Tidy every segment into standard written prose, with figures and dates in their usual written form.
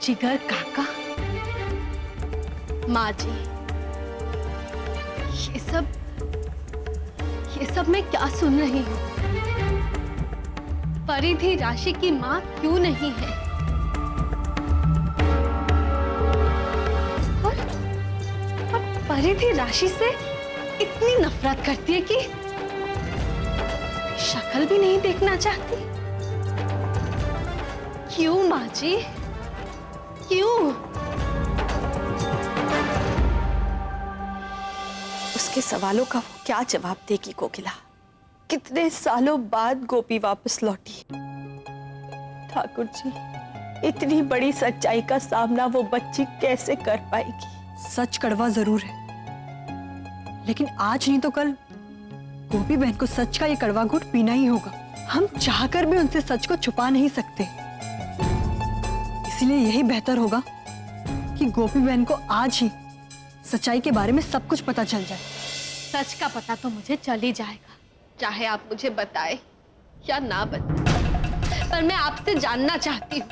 जिगर काका, माँ जी, ये सब मैं क्या सुन रही हूँ? परिधि राशि की माँ क्यों नहीं है? और परिधि राशि से इतनी नफरत करती है कि शक्ल भी नहीं देखना चाहती। क्यों माँ जी, क्यों? उसके सवालों का वो क्या जवाब देगी कोकिला? कितने सालों बाद गोपी वापस लौटी। ठाकुर जी, इतनी बड़ी सच्चाई का सामना वो बच्ची कैसे कर पाएगी? सच कड़वा जरूर है, लेकिन आज नहीं तो कल गोपी बहन को सच का ये कड़वा घूंट पीना ही होगा। हम चाहकर भी उनसे सच को छुपा नहीं सकते। इसलिए यही बेहतर होगा कि गोपी बहन को आज ही सच्चाई के बारे में सब कुछ पता चल जाए। सच का पता तो मुझे चल ही जाएगा, चाहे आप मुझे बताए या ना बताए। पर मैं आपसे जानना चाहती हूँ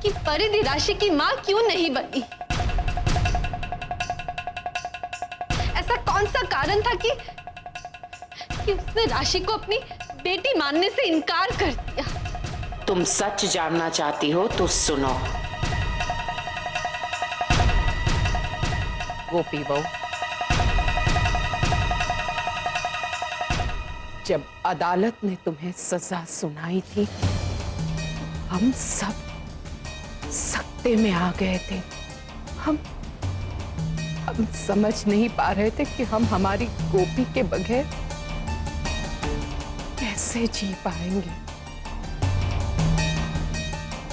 कि परिधि राशि की माँ क्यों नहीं बनी? ऐसा कौन सा कारण था कि उसने राशि को अपनी बेटी मानने से इनकार कर दिया? तुम सच जानना चाहती हो तो सुनो। गोपी बहू, जब अदालत ने तुम्हें सजा सुनाई थी, हम सब सकते में आ गए थे। हम समझ नहीं पा रहे थे कि हम हमारी गोपी के बगैर कैसे जी पाएंगे।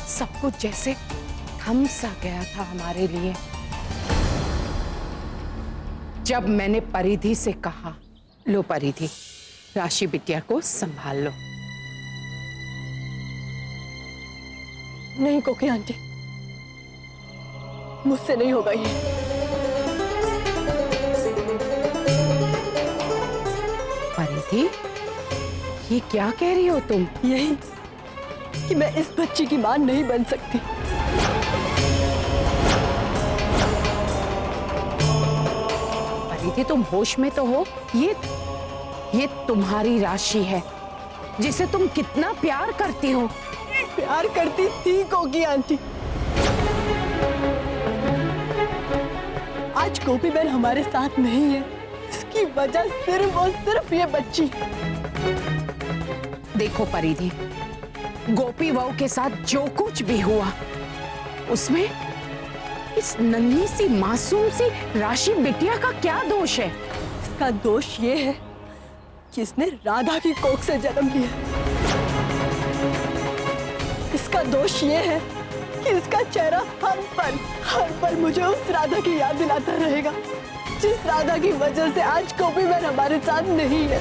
सब कुछ जैसे थम सा गया था हमारे लिए। जब मैंने परिधि से कहा, लो परिधि, राशि बिटिया को संभाल लो। नहीं कोकी आंटी, मुझसे नहीं होगा ये। परिधि, ये क्या कह रही हो तुम? यही कि मैं इस बच्ची की मां नहीं बन सकती। परिधि, तुम होश में तो हो? ये तुम्हारी राशि है जिसे तुम कितना प्यार करती हो। प्यार करती थी कोकी आंटी। आज गोपी बहन हमारे साथ नहीं है, इसकी वजह सिर्फ और सिर्फ ये बच्ची। देखो परिधि, गोपी बहू के साथ जो कुछ भी हुआ उसमें इस नन्ही सी मासूम सी राशि बिटिया का क्या दोष है? इसका दोष ये है कि इसने राधा की कोख से जन्म लिया। इसका दोष ये है कि इसका चेहरा हर पल मुझे उस राधा की याद दिलाता रहेगा, जिस राधा की वजह से आज गोपी बहन हमारे साथ नहीं है।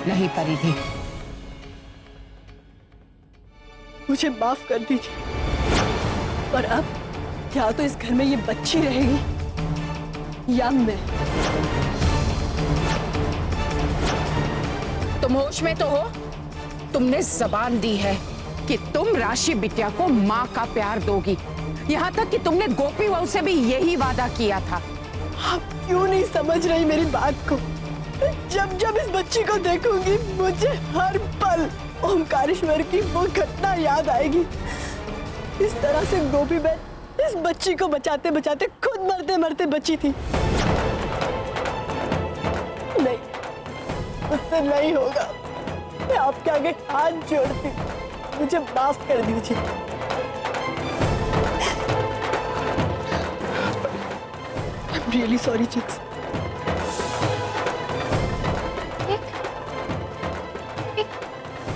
नहीं परिधि, मुझे माफ कर दीजिए, पर अब या तो इस घर में ये बच्ची रहेगी या मैं। तुम होश में तो हो? तुमने जबान दी है कि तुम राशि बिटिया को माँ का प्यार दोगी। यहाँ तक कि तुमने गोपी बहू से भी यही वादा किया था। आप क्यों नहीं समझ रही मेरी बात को? जब जब इस बच्ची को देखूंगी मुझे हर पल ओमकारेश्वर की वो घटना याद आएगी। इस तरह से गोपी बहन इस बच्ची को बचाते बचाते खुद मरते मरते बची थी। नहीं, मुझसे नहीं होगा। मैं आपके आगे हाथ जोड़ती, मुझे माफ कर दीजिए। I'm really sorry, chicks.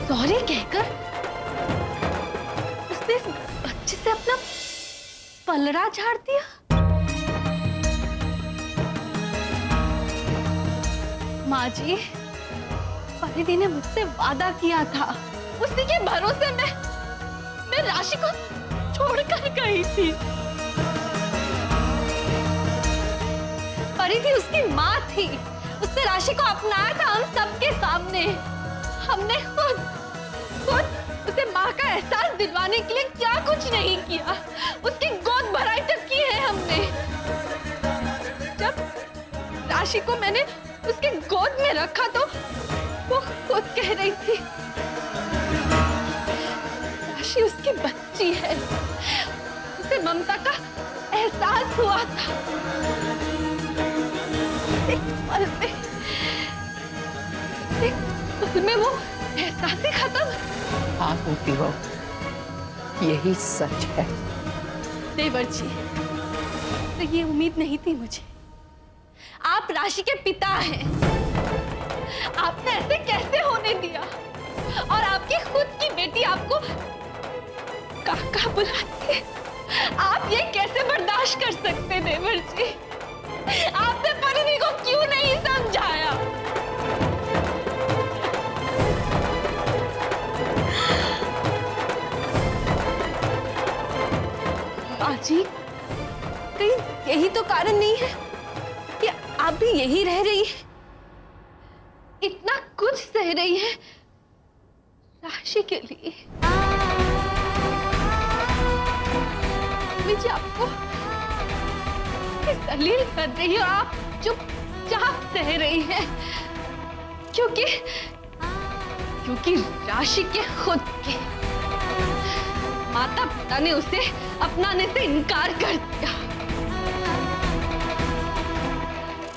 Sorry कहकर उसने इस बच्चे से अपना पलड़ा झाड़ दिया। माँ जी, परिधि ने मुझसे वादा किया था, उसी के भरोसे मैं राशि को छोड़कर गई थी। परिधि उसकी माँ थी, उसने राशि को अपनाया था हम सबके सामने। हमने खुद उसे उसे माँ का एहसास दिलवाने के लिए क्या कुछ नहीं किया। उसकी गोद भराई तक की है हमने। जब राशि को मैंने उसके गोद में रखा तो वो खुद कह रही थी राशि उसकी बच्ची है। उसे ममता का एहसास हुआ था। एक पल में वो एहसास ही खत्म। हाँ गोपी बहू, यही सच है। देवर जी, तो ये उम्मीद नहीं थी मुझे। आप राशि के पिता हैं। आपने ऐसे कैसे होने दिया? और आपकी खुद की बेटी आपको काका बुलाती है। आप ये कैसे बर्दाश्त कर सकते देवर जी? आपने परिधि को क्यों नहीं समझाया? बाजी, कहीं यही तो कारण नहीं है कि आप भी यही रह रही है, इतना कुछ सह रही है राशि के लिए। मुझे आपको दलील कर रही है और आप चुपचाप सह रही है क्योंकि राशि के खुद के माता पिता ने उसे अपनाने से इनकार कर दिया।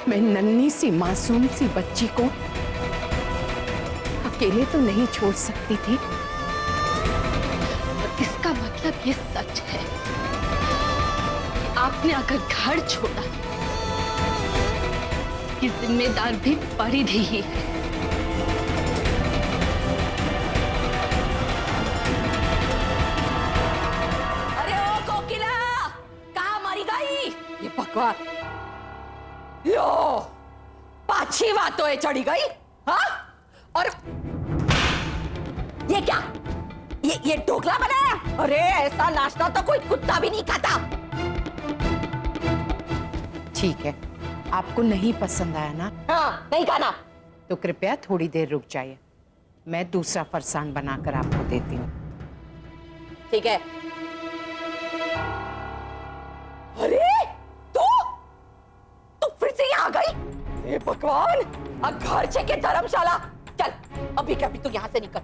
मैं नन्ही सी मासूम सी बच्ची को अकेले तो नहीं छोड़ सकती थी। और इसका मतलब ये सच है कि आपने अगर घर छोड़ा, इसकी जिम्मेदार भी परिधि ही है। अरे ओ कोकिला, कहाँ मरी गई? ये भगवान, लो पाछी बातों है चढ़ी गई। हाँ, और ये क्या? ये ढोकला बनाया? अरे ऐसा नाश्ता तो कोई कुत्ता भी नहीं खाता। ठीक है, आपको नहीं पसंद आया ना? हाँ, नहीं खाना। तो कृपया थोड़ी देर रुक जाइए, मैं दूसरा फरसान बनाकर आपको देती हूँ। ठीक है। अरे तू फिर से यहाँ आ गई? हे भगवान, घर छे धर्मशाला। चल अभी कभी तू यहाँ से निकल।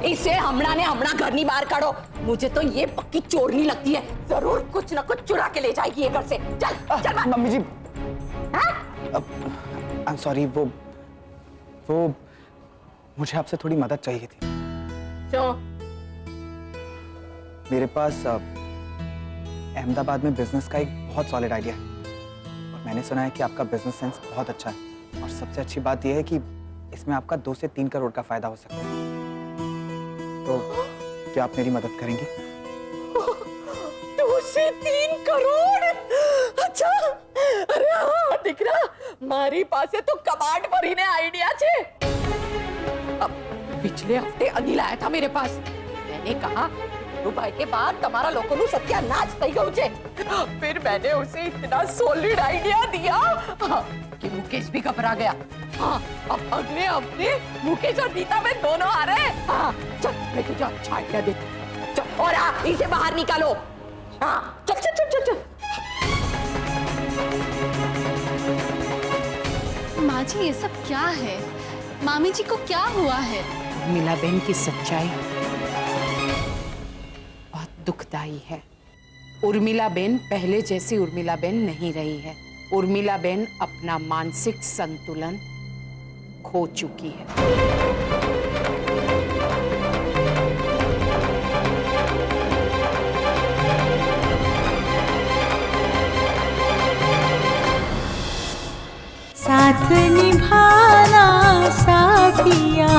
इसे हमड़ा घर नहीं बाहर काढ़ो। मुझे तो ये पक्की चोरनी लगती है, जरूर कुछ न कुछ चुरा के ले जाएगी ये घर से। चल चल मम्मी जी, हाँ? आई एम सॉरी, वो मुझे आपसे थोड़ी मदद चाहिए थी। क्यों? मेरे पास अहमदाबाद में बिजनेस का एक बहुत सॉलिड आइडिया है और मैंने सुना है कि आपका बिजनेस सेंस बहुत अच्छा है और सबसे अच्छी बात यह है कि इसमें आपका 2 से 3 करोड़ का फायदा हो सकता है। तो क्या आप मेरी मदद करेंगे? 2 से 3 करोड़? अच्छा, अरे हाँ દીકરા, મારી પાસે તો કબાટ ભરીને આઈડિયા છે। अब पिछले हफ्ते अनिल आया था मेरे पास। मैंने कहा दुबई के बाद तुम्हारा लोगों नु सत्यानाश થઈ ગયું છે। फिर मैंने उसे इतना सॉलिड आइडिया दिया कि मुकेश भी घबरा गया। हाँ, अब अगले हफ्ते मुकेश और नीता में दोनों आ रहे हैं। हाँ, चल मैं तुझे अच्छा आइडिया देती हूँ। चल, और हाँ, इसे बाहर निकालो। हाँ, चल चल चल चल चल। माँ जी, ये सब क्या है? मामी जी को क्या हुआ है? उर्मिलाबेन की सच्चाई बहुत दुखदाई है। उर्मिलाबेन पहले जैसी उर्मिलाबेन नहीं रही है। उर्मिलाबेन अपना मानसिक संतुलन खो चुकी है। साथ निभाना साथिया।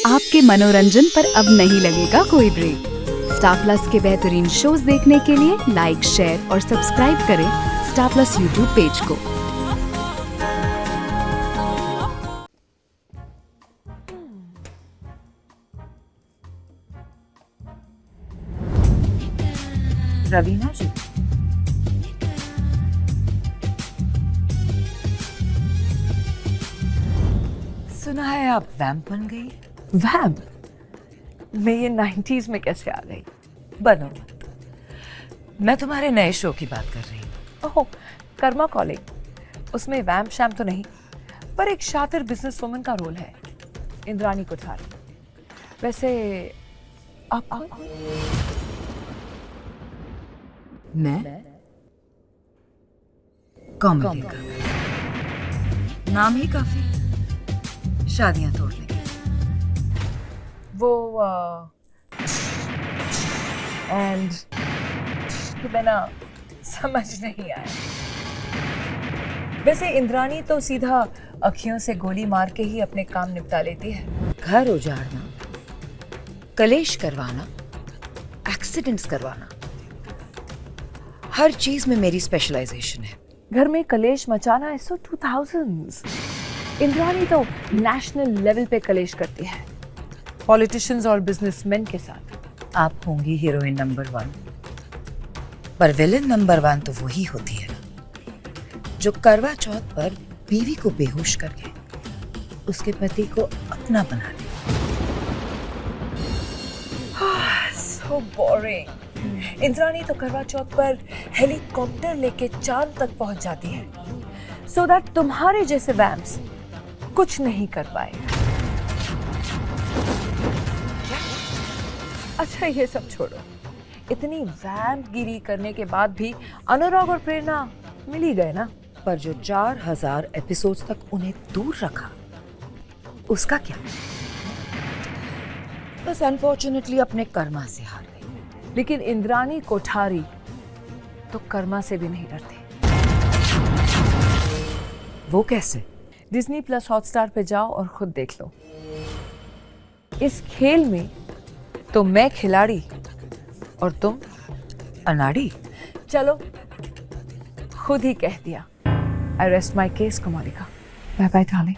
आपके मनोरंजन पर अब नहीं लगेगा कोई ब्रेक। स्टार प्लस के बेहतरीन शोज देखने के लिए लाइक, शेयर और सब्सक्राइब करें स्टार प्लस यूट्यूब पेज को। रवीना जी, सुना है आप वैम्प बन गई? वैम्प? मैं ये 90s में कैसे आ गई? बनो मत। मैं तुम्हारे नए शो की बात कर रही हूँ। ओह, कर्मा कॉलिंग। उसमें वैम्प शैम तो नहीं, पर एक शातिर बिजनेस वुमन का रोल है, इंद्रानी कोठारी। वैसे आप मैं कॉमेडी का नाम ही काफी शादियां तोड़ने के। वो एंड कि मैं ना समझ नहीं आया। वैसे इंद्रानी तो सीधा अखियों से गोली मार के ही अपने काम निपटा लेती है। घर उजाड़ना, कलेश करवाना, एक्सीडेंट्स करवाना, हर चीज में मेरी स्पेशलाइजेशन है। घर में कलेश मचाना इज सो 2000s। इंद्रानी तो नेशनल लेवल पे कलेश करती है, पॉलिटिशियंस और बिजनेसमैन के साथ। आप होंगी हीरोइन नंबर 1, पर विलन नंबर 1 तो वही होती है जो करवा चौथ पर बीवी को बेहोश करके उसके पति को अपना बना ले। So boring. इंद्रानी तो करवा चौथ पर हेलीकॉप्टर लेके चांद तक पहुंच जाती है, सो दैट तुम्हारे जैसे वैम्प्स कुछ नहीं कर पाए। अच्छा ये सब छोड़ो, इतनी वैम्प गिरी करने के बाद भी अनुराग और प्रेरणा मिल ही गए ना। पर जो 4000 एपिसोड्स तक उन्हें दूर रखा, उसका क्या? बस अनफॉर्चुनेटली अपने कर्मा से हार गई। लेकिन इंद्रानी कोठारी तो कर्मा से भी नहीं डरती। वो कैसे? डिज्नी प्लस हॉटस्टार पे जाओ और खुद देख लो। इस खेल में तो मैं खिलाड़ी और तुम अनाड़ी। चलो खुद ही कह दिया। I rest my case Komalika. Bye bye darling.